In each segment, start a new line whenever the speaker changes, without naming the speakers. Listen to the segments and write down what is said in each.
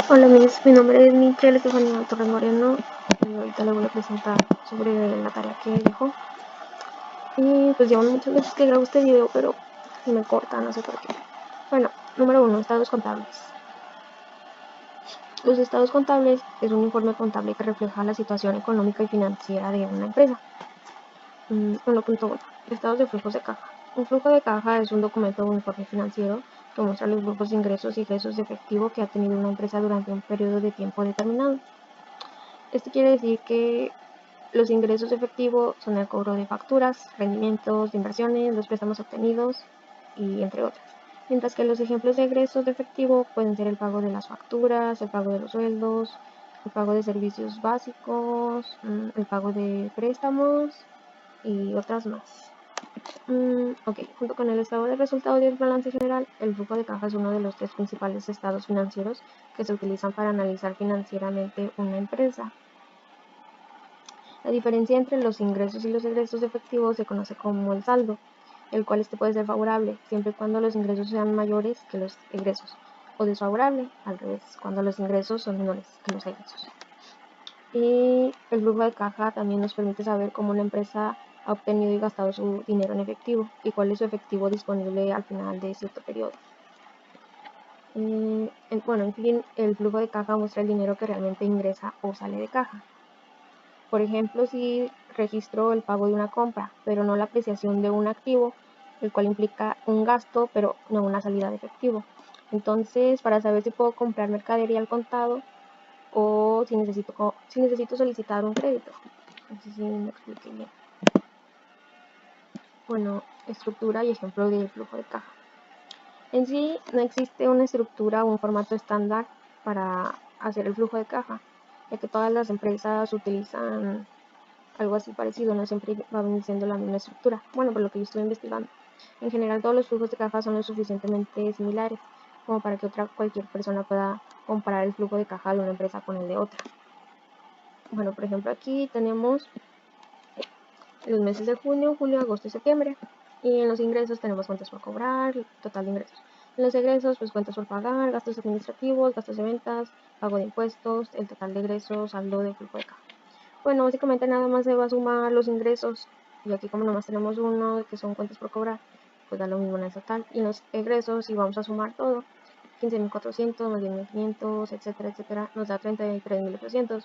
Hola, mi nombre es Michelle Estefanía Torres Moreno y ahorita le voy a presentar sobre la tarea que dejó. Y pues llevan muchas veces que grabo este video, pero me corta, no sé por qué. Bueno, número 1, estados contables. Los estados contables es un informe contable que refleja la situación económica y financiera de una empresa. 1.1. Estados de flujos de caja. Un flujo de caja es un documento o informe financiero que muestra los flujos de ingresos y egresos de efectivo que ha tenido una empresa durante un periodo de tiempo determinado. Esto quiere decir que los ingresos de efectivo son el cobro de facturas, rendimientos de inversiones, los préstamos obtenidos y entre otras. Mientras que los ejemplos de egresos de efectivo pueden ser el pago de las facturas, el pago de los sueldos, el pago de servicios básicos, el pago de préstamos y otras más. Junto con el estado de resultados y el balance general, el flujo de caja es uno de los tres principales estados financieros que se utilizan para analizar financieramente una empresa. La diferencia entre los ingresos y los egresos de efectivo se conoce como el saldo, el cual puede ser favorable siempre y cuando los ingresos sean mayores que los egresos, o desfavorable, al revés, cuando los ingresos son menores que los egresos. Y el flujo de caja también nos permite saber cómo una empresa ha obtenido y gastado su dinero en efectivo y cuál es su efectivo disponible al final de cierto periodo. En fin, el flujo de caja muestra el dinero que realmente ingresa o sale de caja. Por ejemplo, si registro el pago de una compra, pero no la apreciación de un activo, el cual implica un gasto, pero no una salida de efectivo. Entonces, para saber si puedo comprar mercadería al contado o si necesito solicitar un crédito. No sé si me expliqué bien. Bueno, estructura y ejemplo de flujo de caja. En sí, no existe una estructura o un formato estándar para hacer el flujo de caja, ya que todas las empresas utilizan algo así parecido, no siempre va siendo la misma estructura. Bueno, por lo que yo estuve investigando. En general, todos los flujos de caja son lo suficientemente similares como para que cualquier persona pueda comparar el flujo de caja de una empresa con el de otra. Bueno, por ejemplo, aquí tenemos los meses de junio, julio, agosto y septiembre. Y en los ingresos tenemos cuentas por cobrar, total de ingresos. En los egresos, pues cuentas por pagar, gastos administrativos, gastos de ventas, pago de impuestos, el total de egresos, saldo de flujo de caja. Bueno, básicamente nada más se va a sumar los ingresos, y aquí como nomás tenemos uno que son cuentas por cobrar, pues da lo mismo en el total. Y en los egresos, si vamos a sumar todo, 15.400 más 10.500, etcétera, etcétera, nos da 33.800.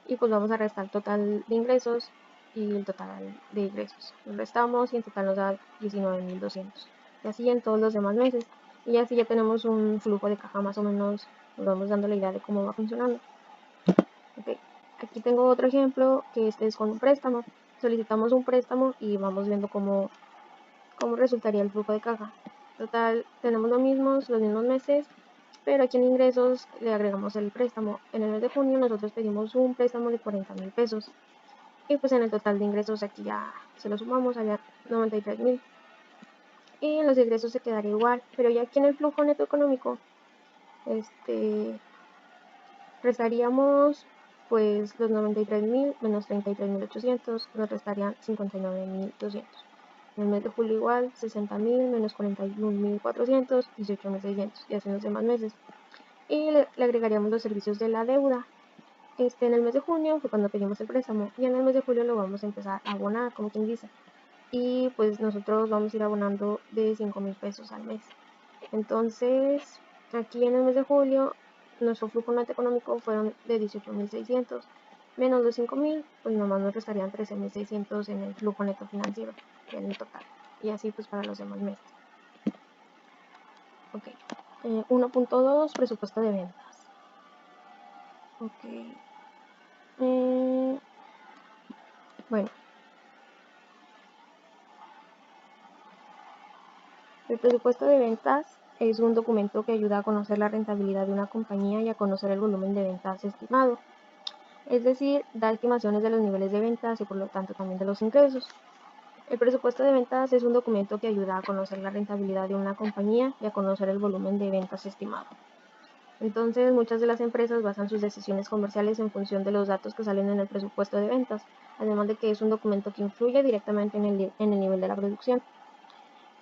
Y pues vamos a restar el total de ingresos y el total de ingresos. Lo restamos y en total nos da 19.200. Y así en todos los demás meses. Y así ya tenemos un flujo de caja más o menos, nos vamos dando la idea de cómo va funcionando. Okay. Aquí tengo otro ejemplo que este es con un préstamo. Solicitamos un préstamo y vamos viendo cómo resultaría el flujo de caja. Total, tenemos los mismos meses, pero aquí en ingresos le agregamos el préstamo. En el mes de junio nosotros pedimos un préstamo de 40.000 pesos. Y pues en el total de ingresos aquí ya se lo sumamos, había 93.000. Y en los ingresos se quedaría igual, pero ya aquí en el flujo neto económico, restaríamos pues los 93.000 menos 33.800, nos restarían 59.200. En el mes de julio igual, 60.000 menos 41.400, 18.600, y así en los demás meses. Y le agregaríamos los servicios de la deuda. En el mes de junio fue cuando pedimos el préstamo, y en el mes de julio lo vamos a empezar a abonar, como quien dice. Y pues nosotros vamos a ir abonando de 5.000 pesos al mes. Entonces, aquí en el mes de julio, nuestro flujo neto económico fueron de 18.600, menos los 5.000, pues nomás nos restarían 13.600 en el flujo neto financiero, en el total. Y así pues para los demás meses. Ok. 1.2, presupuesto de ventas. Ok. Bueno. El presupuesto de ventas es un documento que ayuda a conocer la rentabilidad de una compañía y a conocer el volumen de ventas estimado. Es decir, da estimaciones de los niveles de ventas y por lo tanto también de los ingresos. El presupuesto de ventas es un documento que ayuda a conocer la rentabilidad de una compañía y a conocer el volumen de ventas estimado. Entonces, muchas de las empresas basan sus decisiones comerciales en función de los datos que salen en el presupuesto de ventas, además de que es un documento que influye directamente en el nivel de la producción.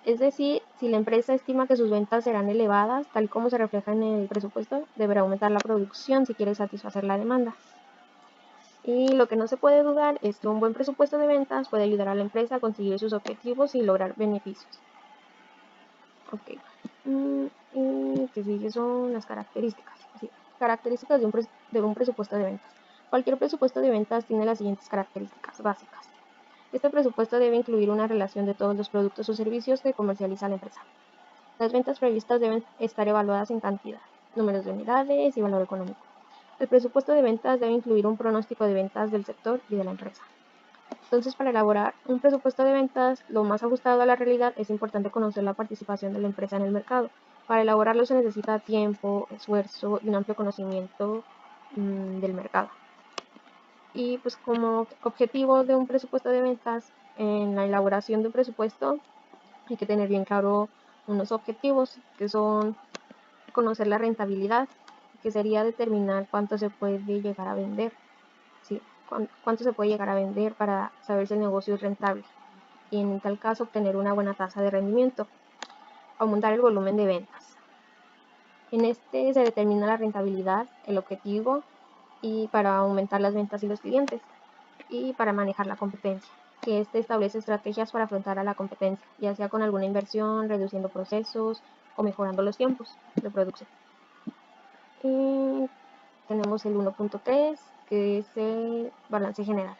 Es decir, si la empresa estima que sus ventas serán elevadas, tal como se refleja en el presupuesto, deberá aumentar la producción si quiere satisfacer la demanda. Y lo que no se puede dudar es que un buen presupuesto de ventas puede ayudar a la empresa a conseguir sus objetivos y lograr beneficios. Ok. Y que sigue son las características. Sí. Características de un presupuesto de ventas. Cualquier presupuesto de ventas tiene las siguientes características básicas. Este presupuesto debe incluir una relación de todos los productos o servicios que comercializa la empresa. Las ventas previstas deben estar evaluadas en cantidad, números de unidades y valor económico. El presupuesto de ventas debe incluir un pronóstico de ventas del sector y de la empresa. Entonces, para elaborar un presupuesto de ventas lo más ajustado a la realidad, es importante conocer la participación de la empresa en el mercado. Para elaborarlo se necesita tiempo, esfuerzo y un amplio conocimiento del mercado. Y pues como objetivo de un presupuesto de ventas, en la elaboración de un presupuesto hay que tener bien claro unos objetivos que son conocer la rentabilidad, que sería determinar cuánto se puede llegar a vender, ¿sí? Cuánto se puede llegar a vender para saber si el negocio es rentable. Y en tal caso obtener una buena tasa de rendimiento, aumentar el volumen de ventas. En este se determina la rentabilidad, el objetivo y para aumentar las ventas y los clientes y para manejar la competencia, que este establece estrategias para afrontar a la competencia, ya sea con alguna inversión, reduciendo procesos o mejorando los tiempos de producción. Y tenemos el 1.3, que es el balance general.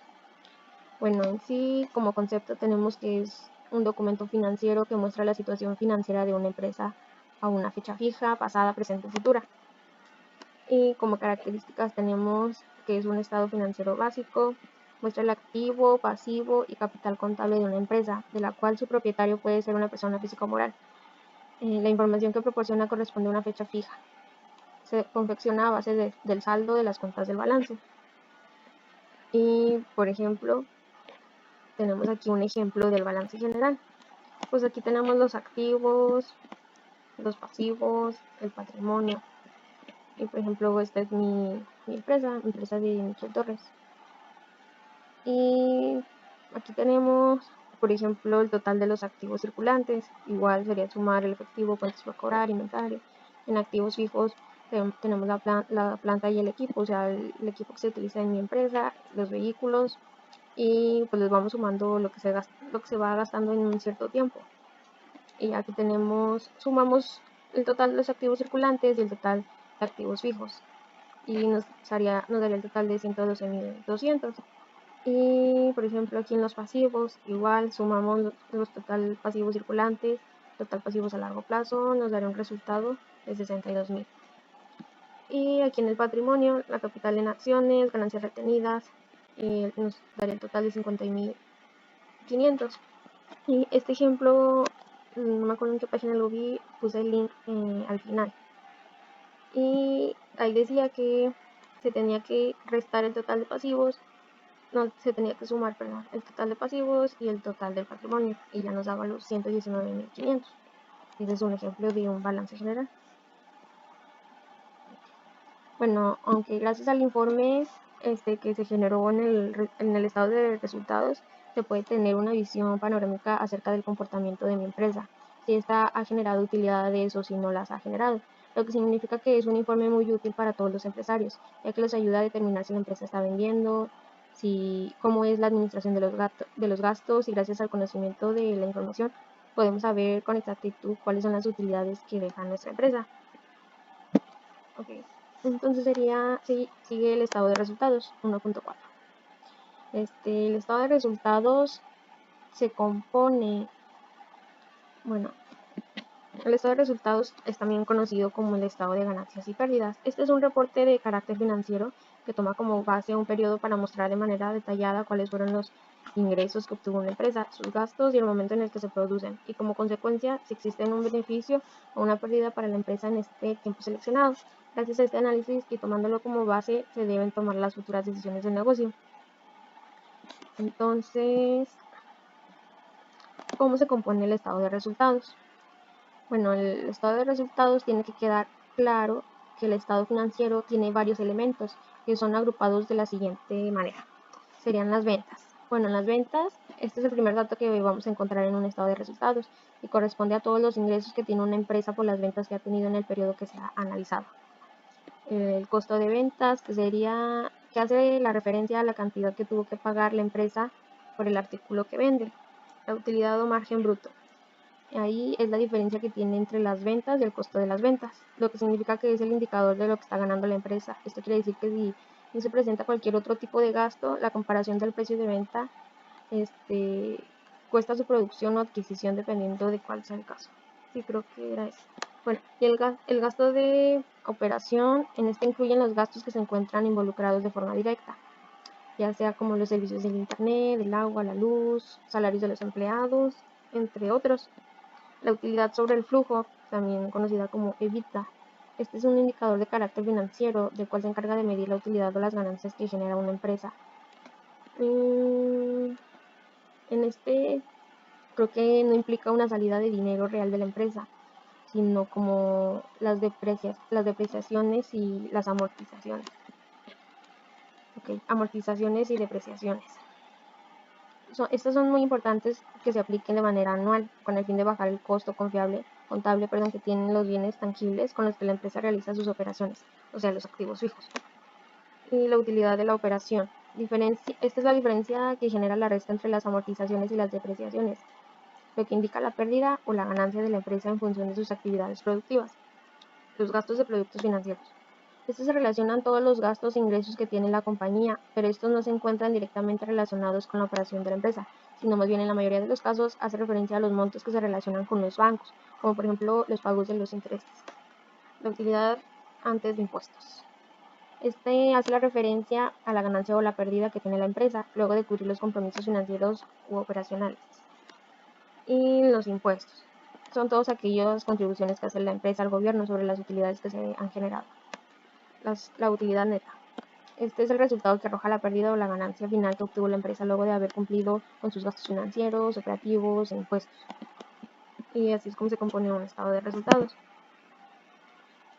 Bueno, en sí, como concepto tenemos que es un documento financiero que muestra la situación financiera de una empresa a una fecha fija, pasada, presente o futura. Y como características tenemos que es un estado financiero básico, muestra el activo, pasivo y capital contable de una empresa, de la cual su propietario puede ser una persona física o moral. La información que proporciona corresponde a una fecha fija. Se confecciona a base del saldo de las cuentas del balance. Y, por ejemplo, tenemos aquí un ejemplo del balance general. Pues aquí tenemos los activos, los pasivos, el patrimonio. Y por ejemplo, esta es mi empresa de Michel Torres. Y aquí tenemos, por ejemplo, el total de los activos circulantes. Igual sería sumar el efectivo, cuentas por cobrar, inventario. En activos fijos tenemos la planta y el equipo, o sea, el equipo que se utiliza en mi empresa, los vehículos, y pues les vamos sumando lo que se va gastando en un cierto tiempo. Y aquí sumamos el total de los activos circulantes y el total de activos fijos. Y nos daría el total de 112.200. Y por ejemplo aquí en los pasivos, igual sumamos los total pasivos circulantes, total pasivos a largo plazo, nos daría un resultado de 62.000. Y aquí en el patrimonio, la capital en acciones, ganancias retenidas, nos daría el total de 50.500. Y este ejemplo, no me acuerdo en qué página lo vi, puse el link al final. Y ahí decía que se tenía que restar el total de pasivos, no, se tenía que sumar, perdón, el total de pasivos y el total del patrimonio, y ya nos daba los 119.500. Ese es un ejemplo de un balance general. Bueno, aunque gracias al informe que se generó en el estado de resultados, se puede tener una visión panorámica acerca del comportamiento de mi empresa, si esta ha generado utilidades o si no las ha generado, lo que significa que es un informe muy útil para todos los empresarios, ya que les ayuda a determinar si la empresa está vendiendo, cómo es la administración de los gastos, y gracias al conocimiento de la información podemos saber con exactitud cuáles son las utilidades que deja nuestra empresa. Okay. Entonces sigue el estado de resultados 1.4. El estado de resultados se compone, bueno, el estado de resultados es también conocido como el estado de ganancias y pérdidas. Este es un reporte de carácter financiero que toma como base un periodo para mostrar de manera detallada cuáles fueron los ingresos que obtuvo una empresa, sus gastos y el momento en el que se producen, y como consecuencia si existe un beneficio o una pérdida para la empresa en este tiempo seleccionado. Gracias a este análisis y tomándolo como base se deben tomar las futuras decisiones de negocio. Entonces, ¿cómo se compone el estado de resultados? Bueno, el estado de resultados tiene que quedar claro que el estado financiero tiene varios elementos que son agrupados de la siguiente manera. Serían las ventas. Bueno, en las ventas, este es el primer dato que vamos a encontrar en un estado de resultados y corresponde a todos los ingresos que tiene una empresa por las ventas que ha tenido en el periodo que se ha analizado. El costo de ventas, que hace la referencia a la cantidad que tuvo que pagar la empresa por el artículo que vende. La utilidad o margen bruto. Ahí es la diferencia que tiene entre las ventas y el costo de las ventas, lo que significa que es el indicador de lo que está ganando la empresa. Esto quiere decir que si no se presenta cualquier otro tipo de gasto, la comparación del precio de venta cuesta su producción o adquisición dependiendo de cuál sea el caso. Sí, creo que era eso. Bueno, y el gasto de operación, en este incluyen los gastos que se encuentran involucrados de forma directa, ya sea como los servicios del internet, del agua, la luz, salarios de los empleados, entre otros. La utilidad sobre el flujo, también conocida como EBITDA. Este es un indicador de carácter financiero del cual se encarga de medir la utilidad o las ganancias que genera una empresa. En este creo que no implica una salida de dinero real de la empresa, sino como las depreciaciones y las amortizaciones. Okay, amortizaciones y depreciaciones. Estos son muy importantes que se apliquen de manera anual, con el fin de bajar el costo contable que tienen los bienes tangibles con los que la empresa realiza sus operaciones, o sea, los activos fijos. Y la utilidad de la operación. Esta es la diferencia que genera la resta entre las amortizaciones y las depreciaciones, lo que indica la pérdida o la ganancia de la empresa en función de sus actividades productivas. Los gastos de productos financieros. Estos se relacionan todos los gastos e ingresos que tiene la compañía, pero estos no se encuentran directamente relacionados con la operación de la empresa, sino más bien en la mayoría de los casos hace referencia a los montos que se relacionan con los bancos, como por ejemplo los pagos de los intereses. La utilidad antes de impuestos. Este hace la referencia a la ganancia o la pérdida que tiene la empresa luego de cubrir los compromisos financieros u operacionales. Y los impuestos. Son todas aquellas contribuciones que hace la empresa al gobierno sobre las utilidades que se han generado. La utilidad neta. Este es el resultado que arroja la pérdida o la ganancia final que obtuvo la empresa luego de haber cumplido con sus gastos financieros, operativos e impuestos. Y así es como se compone un estado de resultados.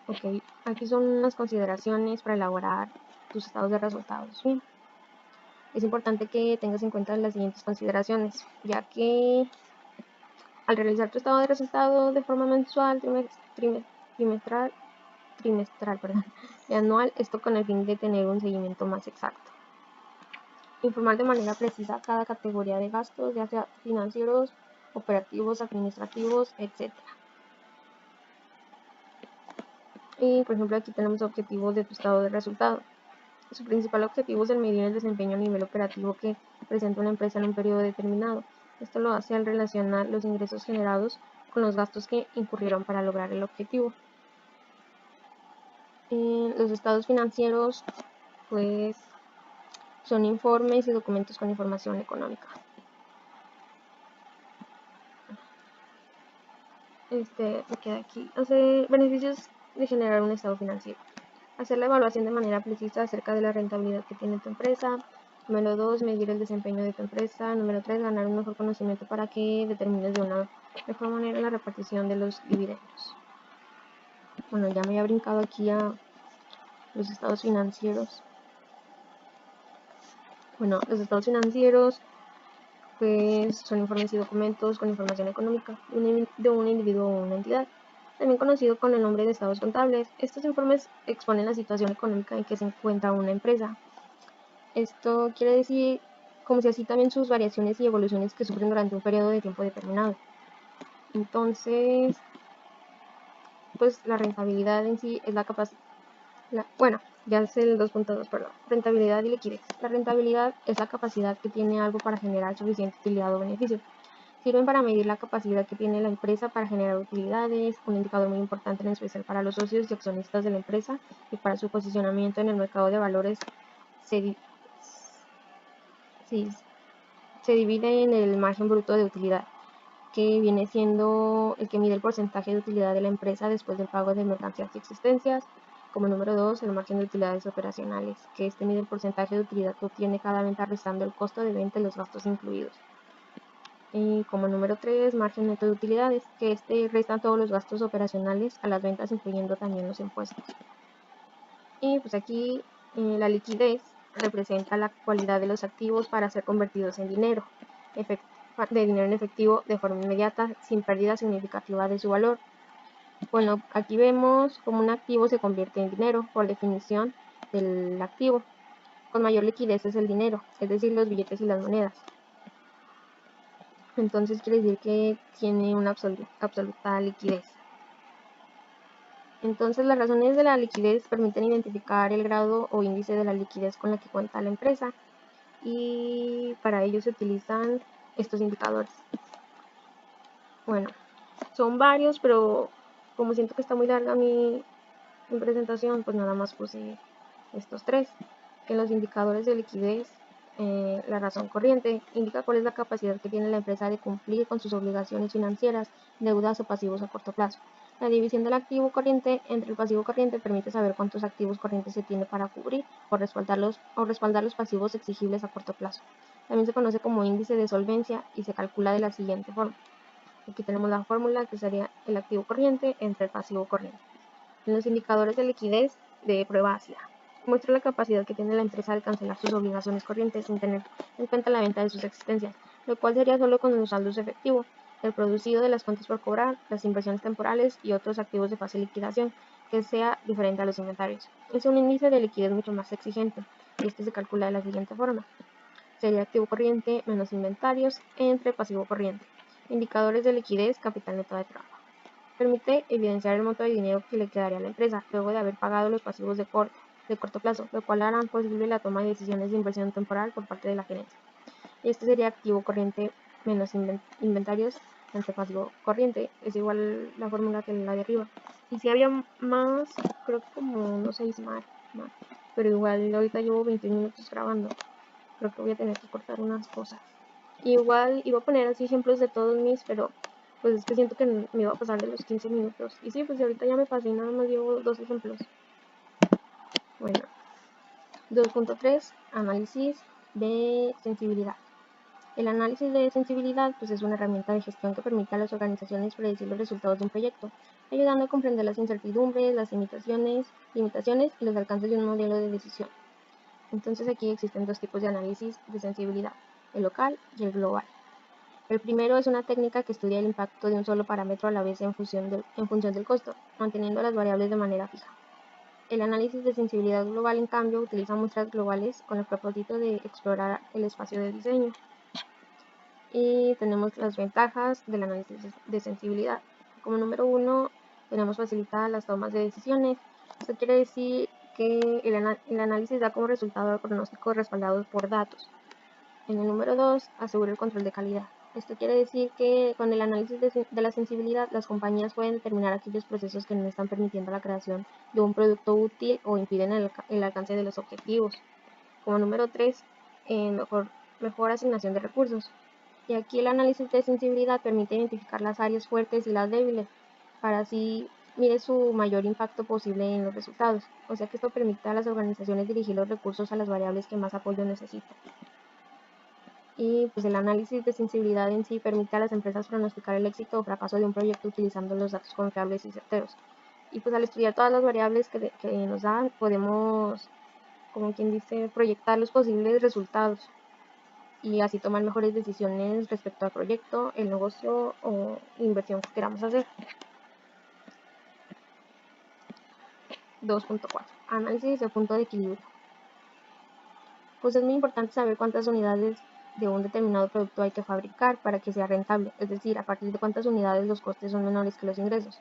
Ok, aquí son unas consideraciones para elaborar tus estados de resultados. Bien. Es importante que tengas en cuenta las siguientes consideraciones, ya que al realizar tu estado de resultados de forma mensual, trimestral, y anual, esto con el fin de tener un seguimiento más exacto. Informar de manera precisa cada categoría de gastos, ya sea financieros, operativos, administrativos, etc. Y por ejemplo aquí tenemos objetivos de tu estado de resultado. Su principal objetivo es el medir el desempeño a nivel operativo que presenta una empresa en un periodo determinado. Esto lo hace al relacionar los ingresos generados con los gastos que incurrieron para lograr el objetivo. Los estados financieros pues son informes y documentos con información económica. Me queda aquí. Hace beneficios de generar un estado financiero. Hacer la evaluación de manera precisa acerca de la rentabilidad que tiene tu empresa. Número 2, medir el desempeño de tu empresa. Número 3, ganar un mejor conocimiento para que determines de una mejor manera la repartición de los dividendos. Bueno, ya me había brincado aquí a los estados financieros. Bueno, los estados financieros pues son informes y documentos con información económica de un individuo o una entidad, también conocido con el nombre de estados contables. Estos informes exponen la situación económica en que se encuentra una empresa. Esto quiere decir como si así también sus variaciones y evoluciones que sufren durante un periodo de tiempo determinado. Entonces, pues la rentabilidad en sí es la capacidad. Ya es el 2.2, perdón. Rentabilidad y liquidez. La rentabilidad es la capacidad que tiene algo para generar suficiente utilidad o beneficio. Sirven para medir la capacidad que tiene la empresa para generar utilidades, un indicador muy importante en especial para los socios y accionistas de la empresa y para su posicionamiento en el mercado de valores. Se divide en el margen bruto de utilidad, que viene siendo el que mide el porcentaje de utilidad de la empresa después del pago de mercancías y existencias. Como número 2, el margen de utilidades operacionales, que este mide el porcentaje de utilidad que obtiene cada venta restando el costo de venta y los gastos incluidos. Y como número 3, margen neto de utilidades, que este resta todos los gastos operacionales a las ventas, incluyendo también los impuestos. Y pues aquí la liquidez representa la cualidad de los activos para ser convertidos en dinero, de dinero en efectivo de forma inmediata, sin pérdida significativa de su valor. Bueno, aquí vemos cómo un activo se convierte en dinero por definición del activo. Con mayor liquidez es el dinero, es decir, los billetes y las monedas. Entonces quiere decir que tiene una absoluta liquidez. Entonces las razones de la liquidez permiten identificar el grado o índice de la liquidez con la que cuenta la empresa, y para ello se utilizan estos indicadores. Bueno, son varios, pero como siento que está muy larga mi presentación, pues nada más puse estos tres. En los indicadores de liquidez, la razón corriente indica cuál es la capacidad que tiene la empresa de cumplir con sus obligaciones financieras, deudas o pasivos a corto plazo. La división del activo corriente entre el pasivo corriente permite saber cuántos activos corrientes se tiene para cubrir o respaldar los pasivos exigibles a corto plazo. También se conoce como índice de solvencia y se calcula de la siguiente forma. Aquí tenemos la fórmula que sería el activo corriente entre el pasivo corriente. En los indicadores de liquidez de prueba ácida, muestra la capacidad que tiene la empresa de cancelar sus obligaciones corrientes sin tener en cuenta la venta de sus existencias, lo cual sería solo con los saldos efectivos, el producido de las cuentas por cobrar, las inversiones temporales y otros activos de fácil liquidación, que sea diferente a los inventarios. Es un índice de liquidez mucho más exigente, y este se calcula de la siguiente forma. Sería activo corriente menos inventarios entre pasivo corriente. Indicadores de liquidez, capital neto de trabajo. Permite evidenciar el monto de dinero que le quedaría a la empresa luego de haber pagado los pasivos de corto plazo, lo cual harán posible la toma de decisiones de inversión temporal por parte de la gerencia. Este sería activo corriente menos inventarios entre pasivo corriente. Es igual la fórmula que la de arriba. Y si había más, creo que como unos 6 más. Pero igual ahorita llevo 21 minutos grabando. Creo que voy a tener que cortar unas cosas. Igual iba a poner así ejemplos de todos mis, pero pues es que siento que me iba a pasar de los 15 minutos. Y sí, pues ahorita ya me pasé y nada más llevo 2 ejemplos. Bueno, 2.3, análisis de sensibilidad. El análisis de sensibilidad pues es una herramienta de gestión que permite a las organizaciones predecir los resultados de un proyecto, ayudando a comprender las incertidumbres, las limitaciones y los alcances de un modelo de decisión. Entonces aquí existen dos tipos de análisis de sensibilidad, el local y el global. El primero es una técnica que estudia el impacto de un solo parámetro a la vez en función del costo, manteniendo las variables de manera fija. El análisis de sensibilidad global, en cambio, utiliza muestras globales con el propósito de explorar el espacio de diseño. Y tenemos las ventajas del análisis de sensibilidad. Como número 1, tenemos facilitadas las tomas de decisiones. Esto quiere decir que el análisis da como resultado pronósticos respaldados por datos. En el número 2, asegura el control de calidad. Esto quiere decir que con el análisis de la sensibilidad, las compañías pueden determinar aquellos procesos que no están permitiendo la creación de un producto útil o impiden el alcance de los objetivos. Como número 3, mejor asignación de recursos. Y aquí el análisis de sensibilidad permite identificar las áreas fuertes y las débiles, para así mire su mayor impacto posible en los resultados. O sea que esto permite a las organizaciones dirigir los recursos a las variables que más apoyo necesitan. Y pues el análisis de sensibilidad en sí permite a las empresas pronosticar el éxito o fracaso de un proyecto utilizando los datos confiables y certeros. Y pues al estudiar todas las variables que nos dan, podemos, como quien dice, proyectar los posibles resultados y así tomar mejores decisiones respecto al proyecto, el negocio o inversión que queramos hacer. 2.4. Análisis de punto de equilibrio. Pues es muy importante saber cuántas unidades de un determinado producto hay que fabricar para que sea rentable, es decir, a partir de cuántas unidades los costes son menores que los ingresos.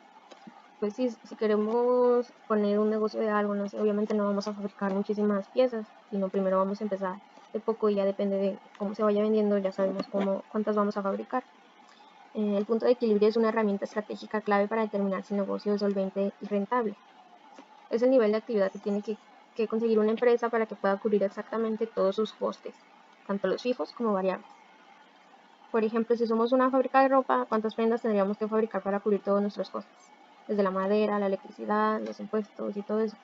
Pues si queremos poner un negocio de algo, no sé, obviamente no vamos a fabricar muchísimas piezas, sino primero vamos a empezar de poco y ya depende de cómo se vaya vendiendo, ya sabemos cuántas vamos a fabricar. El punto de equilibrio es una herramienta estratégica clave para determinar si el negocio es solvente y rentable. Es el nivel de actividad que tiene que conseguir una empresa para que pueda cubrir exactamente todos sus costes, tanto los fijos como variables. Por ejemplo, si somos una fábrica de ropa, ¿cuántas prendas tendríamos que fabricar para cubrir todos nuestros costes? Desde la madera, la electricidad, los impuestos y todo eso.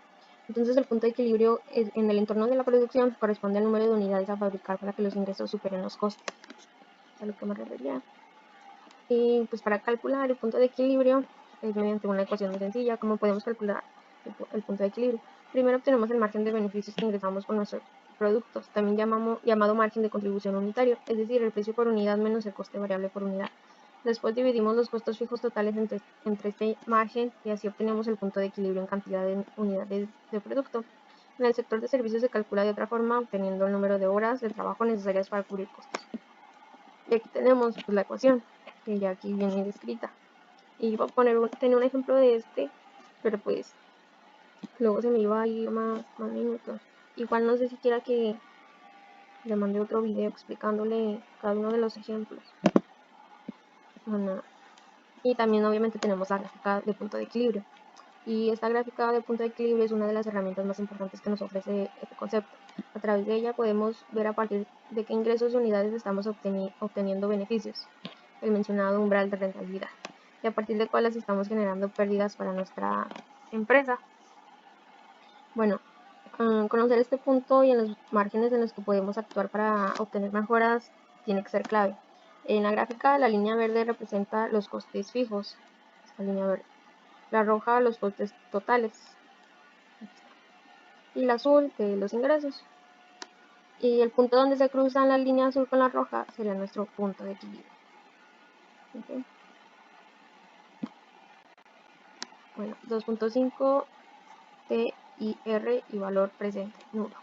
Entonces el punto de equilibrio en el entorno de la producción corresponde al número de unidades a fabricar para que los ingresos superen los costes. A lo que me refería. Y pues para calcular el punto de equilibrio es mediante una ecuación muy sencilla. ¿Cómo podemos calcular el punto de equilibrio? Primero obtenemos el margen de beneficios que ingresamos por nuestro productos, también llamado margen de contribución unitario, es decir, el precio por unidad menos el coste variable por unidad. Después dividimos los costos fijos totales entre este margen y así obtenemos el punto de equilibrio en cantidad de unidades de producto. En el sector de servicios se calcula de otra forma, obteniendo el número de horas de trabajo necesarias para cubrir costos. Y aquí tenemos pues, la ecuación, que ya aquí viene descrita. Y voy a tener un ejemplo de este, pero pues luego se me iba a ir más minutos. Igual no sé si quiera que le mande otro video explicándole cada uno de los ejemplos. Bueno, y también obviamente tenemos la gráfica de punto de equilibrio. Y esta gráfica de punto de equilibrio es una de las herramientas más importantes que nos ofrece este concepto. A través de ella podemos ver a partir de qué ingresos de unidades estamos obteniendo beneficios, el mencionado umbral de rentabilidad, y a partir de cuáles estamos generando pérdidas para nuestra empresa. Bueno, conocer este punto y en los márgenes en los que podemos actuar para obtener mejoras tiene que ser clave. En la gráfica, la línea verde representa los costes fijos, esta línea verde. La roja, los costes totales. Y la azul, de los ingresos. Y el punto donde se cruzan la línea azul con la roja sería nuestro punto de equilibrio. ¿Okay? Bueno, 2.5 TIR y valor presente nulo.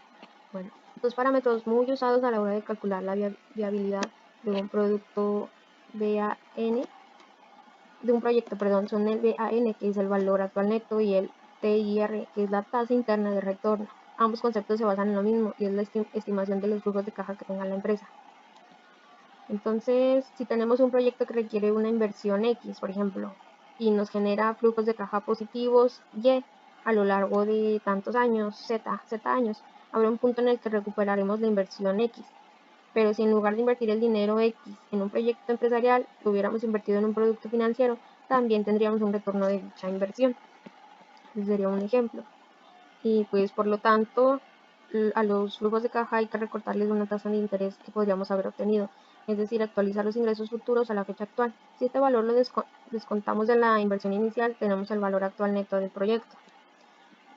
Bueno, dos parámetros muy usados a la hora de calcular la viabilidad de un producto BAN, de un proyecto, perdón, son el BAN, que es el valor actual neto, y el TIR, que es la tasa interna de retorno. Ambos conceptos se basan en lo mismo y es la estimación de los flujos de caja que tenga la empresa. Entonces, si tenemos un proyecto que requiere una inversión X, por ejemplo, y nos genera flujos de caja positivos Y a lo largo de tantos años, Z años, habrá un punto en el que recuperaremos la inversión X. Pero si en lugar de invertir el dinero X en un proyecto empresarial, lo hubiéramos invertido en un producto financiero, también tendríamos un retorno de dicha inversión. Ese sería un ejemplo. Y pues por lo tanto, a los flujos de caja hay que recortarles una tasa de interés que podríamos haber obtenido, es decir, actualizar los ingresos futuros a la fecha actual. Si este valor lo descontamos de la inversión inicial, tenemos el valor actual neto del proyecto.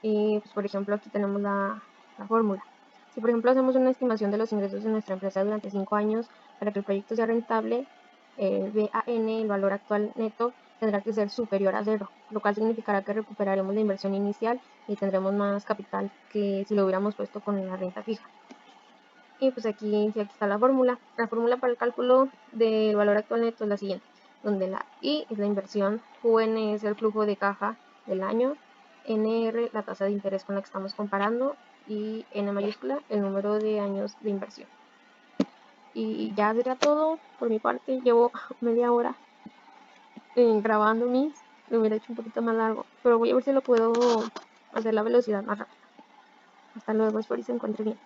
Y pues, por ejemplo, aquí tenemos la fórmula. Si por ejemplo hacemos una estimación de los ingresos de nuestra empresa durante 5 años para que el proyecto sea rentable, el BAN, el valor actual neto, tendrá que ser superior a 0, lo cual significará que recuperaremos la inversión inicial y tendremos más capital que si lo hubiéramos puesto con la renta fija. Y pues aquí está la fórmula. La fórmula para el cálculo del valor actual neto es la siguiente, donde la I es la inversión, QN es el flujo de caja del año, NR la tasa de interés con la que estamos comparando y N mayúscula el número de años de inversión. Y ya sería todo por mi parte. Llevo media hora grabando lo hubiera hecho un poquito más largo, pero voy a ver si lo puedo hacer la velocidad más rápida. Hasta luego, espero que se encuentre bien.